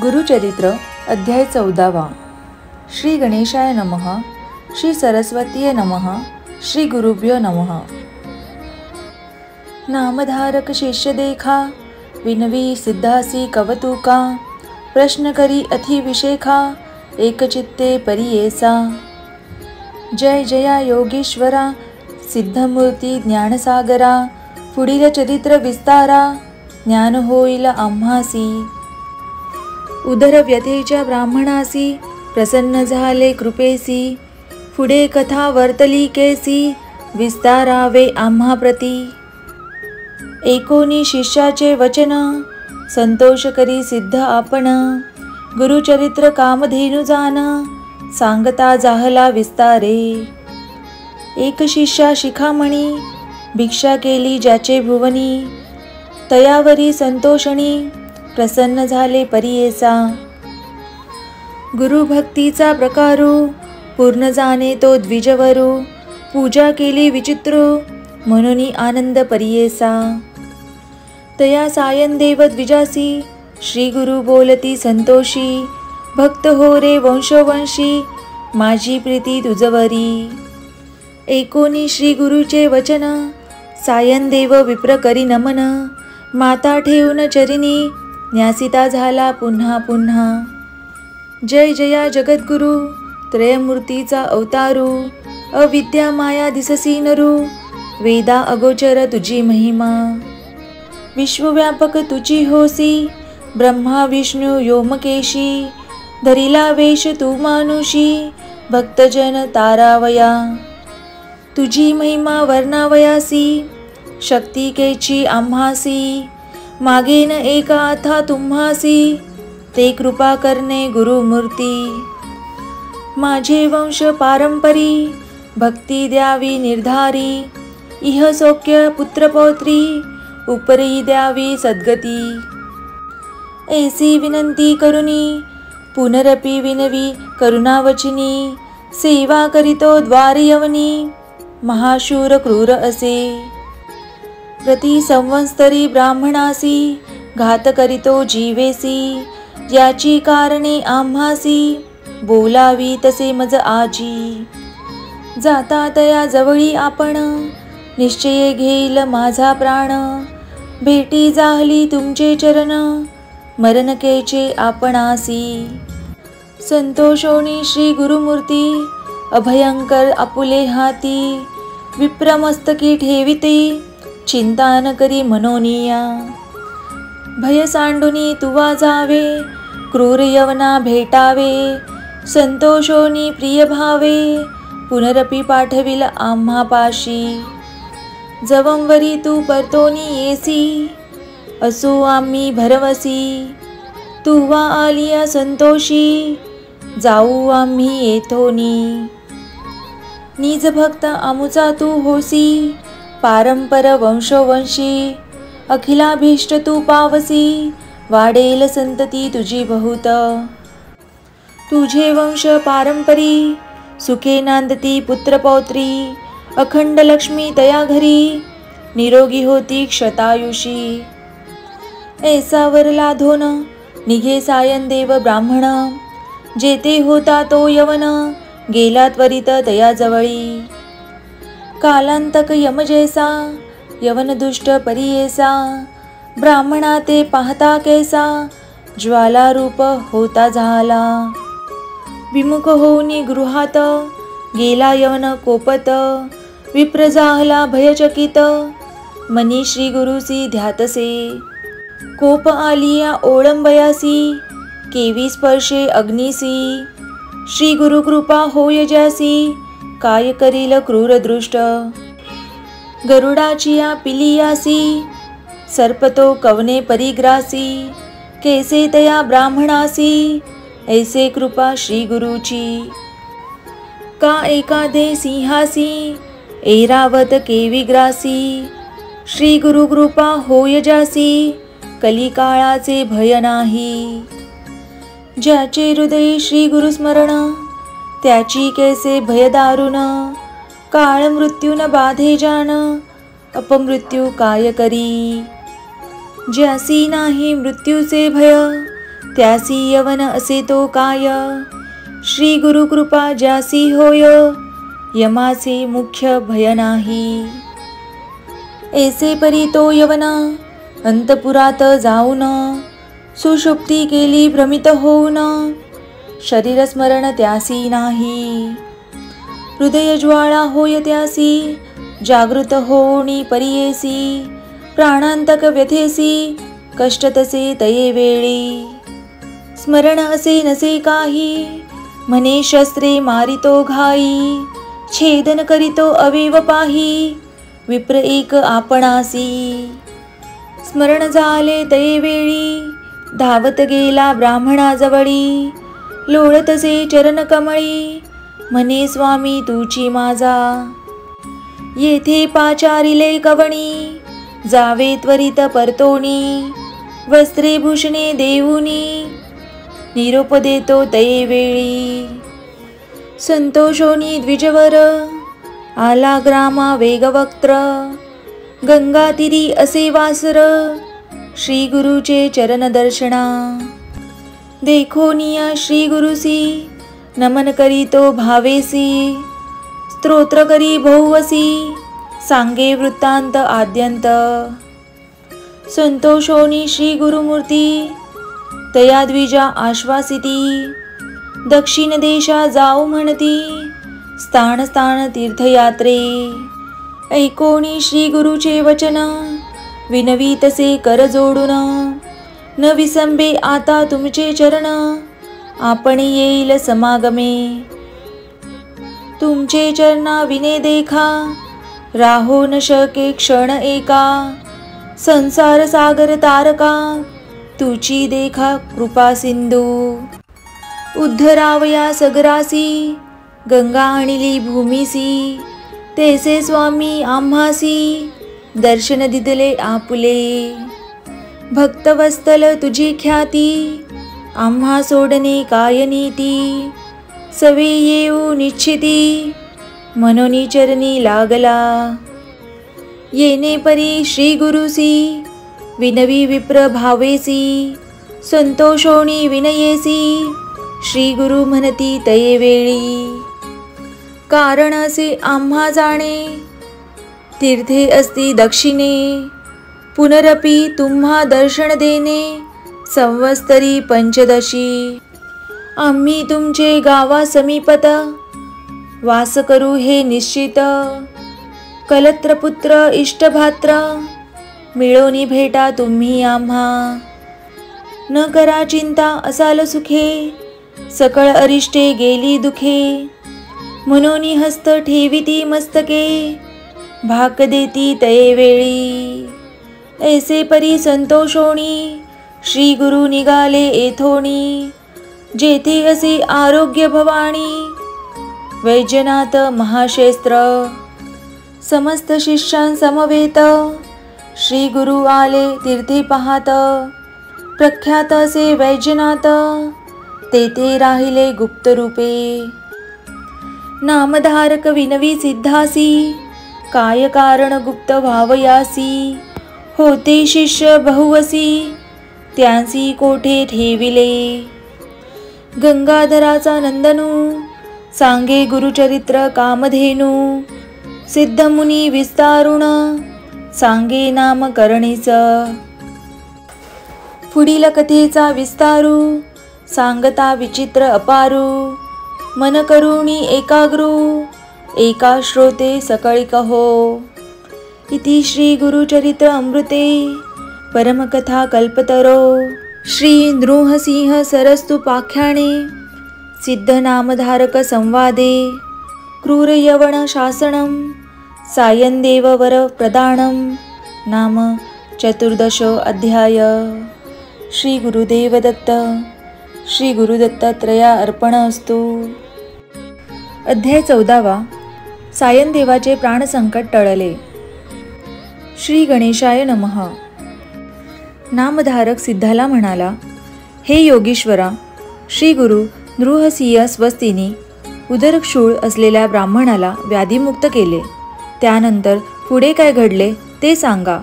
गुरुचरित्र अध्याय 14। श्री गणेशाय नमः। श्री सरस्वतीये नमः। श्री गुरुभ्यो नमः। नामधारक शिष्य देखा, विनवी सिद्धासी कवतुका। प्रश्न करी अति विशेखा, एकचित्ते परियेसा। जय जया योगीश्वरा, सिद्धमूर्ती ज्ञानसागरा। पुढील चरित्र विस्तारा, ज्ञान होईल आम्हासी। उदर व्यथेच्या ब्राह्मणासी, प्रसन्न झाले कृपेसी। पुढे कथा वर्तली केसी, विस्तारावे आम्हा प्रती। एकोणी शिष्याचे वचन, संतोष करी सिद्ध आपण। गुरुचरित्र कामधेनु जान, सांगता जाहला विस्तारे। एक शिष्या शिखामणी, भिक्षा केली ज्याचे भुवनी। तयावरी संतोषणी, प्रसन्न झाले परियेसा। गुरुभक्तीचा प्रकारू, पूर्ण जाणे तो द्विजवरू। पूजा केली विचित्रू, म्हणून आनंद परियेसा। तया सायंदेव द्विजासी, श्री गुरु बोलती संतोषी। भक्त हो रे वंशोवंशी, माझी प्रीती तुझवरी। एकोणी श्री गुरुचे वचन, सायंदेव विप्र करी नमन। माता ठेवून चरिणी, न्यासिता झाला पुन्हा पुन्हा। जय जया जगद्गुरु, त्रयमूर्तीचा अवतारू। अविद्या माया दिससी नरू, वेदा अगोचर तुझी महिमा। विश्वव्यापक तुझी होसी, ब्रह्मा विष्णू योमकेशी। धरिला वेश तू मानुषी, भक्तजन तारावया। तुझी महिमा वर्णावयासी, शक्तिकेची आम्हासी। मागेन एका आता तुम्हासी, ते कृपा करणे गुरुमूर्ती। माझे वंश पारंपरी, भक्ती द्यावी निर्धारी। इह सौख्य पुत्रपौत्री, उपरी द्यावी सद्गती। ऐसी विनंती करुनी, पुनरपि विनवी करुणावचनी। सेवा करितो द्वार यवनी, महाशूर क्रूर असे। प्रति संवत्सरी ब्राह्मणासी, घात करितो जीवेसी। याची कारणे आम्हासी, बोलावी तसे मज आजी। जाता तया जवळी आपण, निश्चय घेईल माझा प्राण। भेटी जाहली तुमचे चरण, मरणकेचे आपणासी। संतोषोनी श्री गुरुमूर्ती, अभयंकर आपुले हाती। विप्रमस्तकी ठेविते, चिंता न करी मनोनिया। भय सांडुनी तुवा जावे, क्रूर यवना भेटावे। संतोषोनी प्रिय भावे, पुनरपि पाठविल आम्हा पाशी। जवंवरी तू परतोनी येसी, असो आम्ही भरवसी। तुवा आलिया संतोषी, जाऊ आम्ही येथोनी। निज भक्त आमुचा तू होसी, पारंपर वंशोवंशी। अखिलाभीष्ट तू पावसी, वाढेल संतती तुझी बहुत। तुझे वंश पारंपरी, सुखे नांदती पुत्रपौत्री। अखंड लक्ष्मी तया घरी, निरोगी होती क्षतायुषी। ऐसा वर लाधोन, निघे सायंदेव ब्राह्मण। जेते होता तो यवन, गेला त्वरित तया जवळी। कालांतक यम जैसा, यवन दुष्ट परियेसा। ब्राह्मणा ते पाहता कैसा, ज्वाला रूप होता झाला। विमुख होऊनी गृहात, गेला यवन कोपत। विप्र जाहला भयचकित, मनी श्री गुरुसी ध्यातसे। कोप आलिया ओळंबयासी, केवी स्पर्शे अग्निसी। श्री गुरु कृपा होय ज्यासी, काय करील क्रूर दृष्ट। गरुडाची या पिलियासी, सर्पतो कवने परिग्रासी। कैसे तया ब्राह्मणासी, ऐसे कृपा श्री गुरुची। का एकादे सिंहासी, ऐरावत केवी ग्रासी। श्री गुरु कृपा होय जासी, कलिकाळाचे भय नाही। ज्याचे हृदय श्री गुरु स्मरण, त्याची कैसे भय दारुण। काळ मृत्यून बाधे जान, अपमृत्यू काय करी। ज्यासी नाही मृत्यूचे भय, त्यासी यवन असे तो काय, श्री गुरु कृपा ज्यासी होय, यमाचे मुख्य भय नाही. ऐसे परी तो यवन अंतपुरात जाऊन, सुषुप्ती केली भ्रमित होऊन, शरीर स्मरण त्यासी नाही. हृदय ज्वाळा होय त्यासी, जागृत होणी परियेसी, प्राणांतक व्यथेसी, कष्ट तसे तये वेळी. स्मरण असे नसे काही, म्हणे शस्त्रे मारितो घाई, छेदन करीतो अवेव पाही, विप्र एक आपणासी. स्मरण झाले तये वेळी, धावत गेला ब्राह्मणाजवळी, लोळतसे चरण कमळी, म्हणे स्वामी तुची माझा. येथे पाचारिले कवणी, जावे त्वरित परतोनी, वस्त्रे भूषणे देऊनी, निरोप देतो तये वेळी. संतोषोनी द्विजवर, आला ग्रामा वेगवक्त्र, गंगातीरी असे वासर, श्री गुरुचे चरण दर्शना. देखोनिया श्री गुरुसी, नमन करीतो भावेसी, स्तोत्र करी बहुवसी, सांगे वृत्तांत आद्यंत. संतोषोनी श्री गुरुमूर्ती, तया द्विजा आश्वासिती, दक्षिण देशा जाऊ म्हणती, स्थान स्थान तीर्थयात्रे. ऐकोनी श्री गुरुचे वचन, विनवी तसे कर जोडून, न विसंबे आता तुमचे चरण, आपण येईल समागमे. तुमचे चरणा विने देखा, राहो न शके क्षण एका, संसार सागर तारका, तुची देखा कृपा सिंधू. उद्धरावया सगरासी, गंगा आणिली भूमीसी, तेसे स्वामी आम्हासी, दर्शन दिदले आपुले. भक्तवस्तल तुझी ख्याती, आम्हा सोडणे काय नीती, सवे येऊ निश्चिती, मनोनी चरणी लागला. येणे परी श्री गुरुसी, विनवी विप्र भावेसी, संतोषोणी विनयेसी, श्री गुरु म्हणती तये वेळी. कारण असे आम्हा जाणे, तीर्थे असती दक्षिणे, पुनरपि तुम्हा दर्शन देणे, संवत्सरी पंचदशी. आम्ही तुमचे गावा समीपत, वास करू हे निश्चित, कलत्रपुत्र इष्टभात्र, मिळोनी भेटा तुम्ही आम्हा. न करा चिंता असाल सुखे, सकळ अरिष्टे गेली दुखे, मनोनी हस्त ठेविती मस्तके, भाक देती तये वेळी. ऐसे परी संतोषोणी, श्री गुरु निघाले येथोणी, जेथे असे आरोग्य भवानी, वैजनाथ महाशस्त्र. समस्त शिष्यां समवेत, श्री गुरु आले तीर्थे पाहात, प्रख्यात असे वैजनाथ, तेथे राहिले गुप्त रूपे. नामधारक विनवी सिद्धासी, काय कारण गुप्त भावयासी, होते शिष्य बहुवसी, त्यांसी कोठे ठेविले. गंगाधराचा नंदनू, सांगे गुरुचरित्र कामधेनू, सिद्धमुनी विस्तारुण, सांगे नामकरणीच. पुढील कथेचा विस्तारू, सांगता विचित्र अपारू, मन करुणी एकाग्रू, एका श्रोते सकळी कहो. इति श्री गुरुचरित्र अमृते परमकथा कल्पतरो, श्री नृसिंह सरस्तु पाख्याने, सिद्धनामधारक संवादे, क्रूर यवण शासनम, सायनदेव वर प्रदानम, नाम 14 अध्याय. श्री गुरुदेव दत्त. श्री गुरुदत्तात्रया अर्पण असतो. अध्याय 14. सायनदेवाचे प्राणसंकट टळले. श्री गणेशाय नमः. नामधारक सिद्धाला म्हणाला, हे योगीश्वरा, श्री गुरु नृसिंह स्वस्तीने उदरक्षूळ असलेल्या ब्राह्मणाला व्याधीमुक्त केले. त्यानंतर पुढे काय घडले ते सांगा.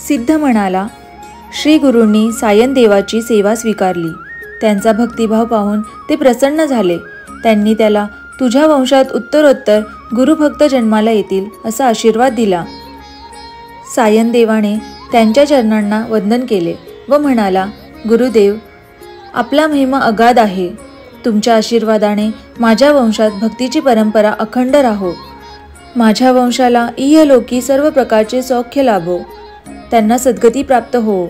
सिद्ध म्हणाला, श्री गुरूंनी सायन देवाची सेवा स्वीकारली. त्यांचा भक्तिभाव पाहून ते प्रसन्न झाले. त्यांनी त्याला तुझ्या वंशात उत्तरोत्तर गुरुभक्त जन्माला येतील असा आशीर्वाद दिला. सायन देवाने त्यांच्या चरणांना वंदन केले व म्हणाला, गुरुदेव, आपला महिमा अगाध आहे. तुमच्या आशीर्वादाने माझ्या वंशात भक्तीची परंपरा अखंड राहो. माझ्या वंशाला इहलोकी सर्व प्रकारचे सौख्य लाभो. त्यांना सद्गती प्राप्त हो.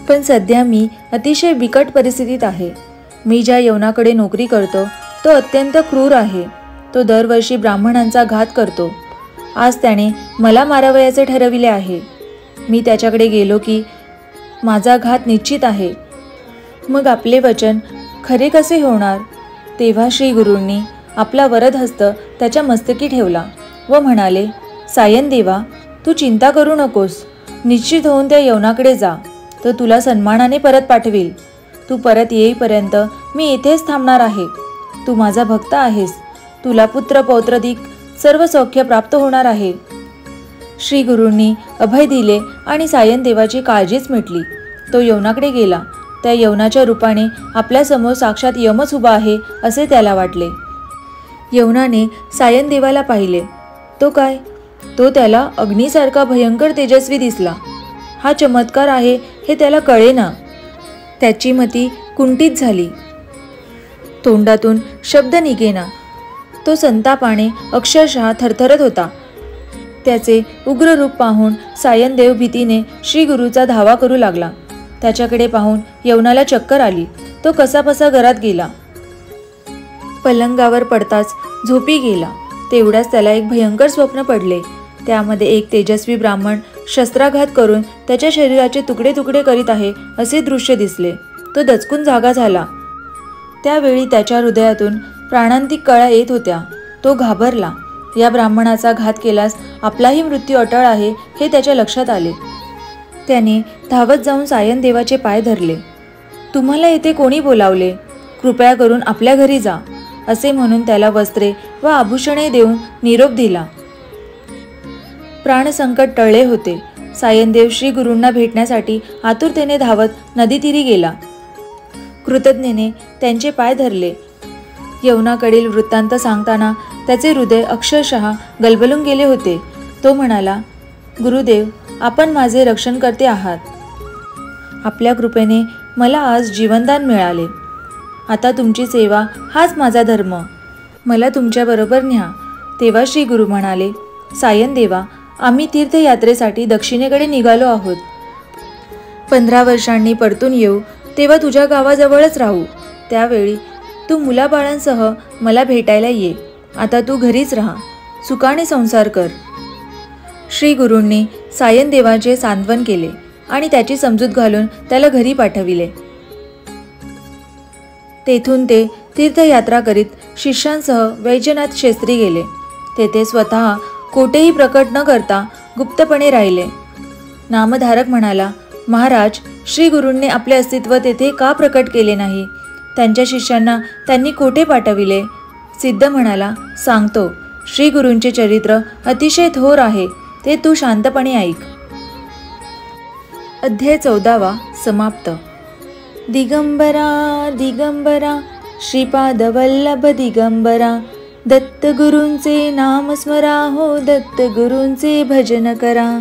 पण सध्या मी अतिशय बिकट परिस्थितीत आहे. मी ज्या यवनाकडे नोकरी करतो तो अत्यंत क्रूर आहे. तो दरवर्षी ब्राह्मणांचा घात करतो. आज त्याने मला मारावयाचे ठरविले आहे. मी त्याच्याकडे गेलो की माझा घात निश्चित आहे. मग आपले वचन खरे कसे होणार? तेव्हा श्री गुरूंनी आपला वरद हस्त त्याच्या मस्तकी ठेवला व म्हणाले, सायन देवा, तू चिंता करू नकोस. निश्चित होऊन त्या यवनाकडे जा. तो तुला सन्मानाने परत पाठवील. तू परत येईपर्यंत मी इथेच थांबणार आहे. तू माझा भक्त आहेस. तुला पुत्र पौत्रादिक सर्व सौख्य प्राप्त होणार आहे. श्री गुरूंनी अभय दिले आणि सायन देवाची काळजीच मिटली. तो यवनाकडे गेला. त्या यवनाच्या रूपाने आपल्यासमोर साक्षात यमच उभा आहे असे त्याला वाटले. यवनाने सायन देवाला पाहिले. तो काय? तो त्याला अग्नीसारखा भयंकर तेजस्वी दिसला. हा चमत्कार आहे हे त्याला कळेना. त्याची मती कुंठित झाली. तोंडातून शब्द निघेना. तो संतापाने अक्षरशः थरथरत होता. त्याचे उग्र रूप पाहून सायनदेव भीतीने श्री गुरूचा धावा करू लागला. त्याच्याकडे पाहून यवनाला चक्कर आली. तो कसाबसा घरात गेला. पलंगावर पडताच झोपी गेला. तेवढ्याच त्याला एक भयंकर स्वप्न पडले. त्यामध्ये एक तेजस्वी ब्राह्मण शस्त्राघात करून त्याच्या शरीराचे तुकडे तुकडे करीत आहे असे दृश्य दिसले. तो दचकून जागा झाला. त्यावेळी त्याच्या हृदयातून प्राणांतिक कळा येत होत्या. तो घाबरला. या ब्राह्मणाचा घात केल्यास आपलाही मृत्यू अटळ आहे हे त्याच्या लक्षात आले. त्याने धावत जाऊन सायन देवाचे पाय धरले. तुम्हाला येथे कोणी बोलावले? कृपया करून आपल्या घरी जा असे म्हणून त्याला वस्त्रे व आभूषणे देऊन निरोप दिला. प्राणसंकट टळले होते. सायनदेव श्री गुरूंना भेटण्यासाठी आतुरतेने धावत नदीतीरी गेला. कृतज्ञतेने त्यांचे पाय धरले. यवनाकडील वृत्तांत सांगताना त्याचे हृदय अक्षरशः गलबलून गेले होते. तो म्हणाला, गुरुदेव, आपण माझे रक्षण करते आहात. आपल्या कृपेने मला आज जीवनदान मिळाले. आता तुमची सेवा हाच माझा धर्म. मला तुमच्याबरोबर न्या. तेव्हा श्री गुरु म्हणाले, सायन देवा, आम्ही तीर्थयात्रेसाठी दक्षिणेकडे निघालो आहोत. 15 वर्षांनी परतून येऊ तेव्हा तुझ्या गावाजवळच राहू. त्यावेळी तू मुलाबाळांसह मला भेटायला ये. आता तू घरीच राहा. सुखाने संसार कर. श्री गुरूंनी सायन देवाचे सांत्वन केले आणि त्याची समजूत घालून त्याला घरी पाठविले. तेथून ते तीर्थयात्रा करीत शिष्यांसह वैजनाथ क्षेत्री गेले. तेथे स्वतः कोठेही प्रकट न करता गुप्तपणे राहिले. नामधारक म्हणाला, महाराज, श्री गुरूंनी आपले अस्तित्व तेथे का प्रकट केले नाही? त्यांच्या शिष्यांना त्यांनी कोठे पाठविले? सिद्ध म्हणाला, सांगतो. श्री गुरूंचे चरित्र अतिशय थोर आहे. ते तू शांतपणे ऐक. अध्याय 14 समाप्त. दिगंबरा दिगंबरा श्रीपादवल्लभ दिगंबरा, दत्त गुरूंचे नाम स्मरा हो, दत्त गुरूंचे भजन करा.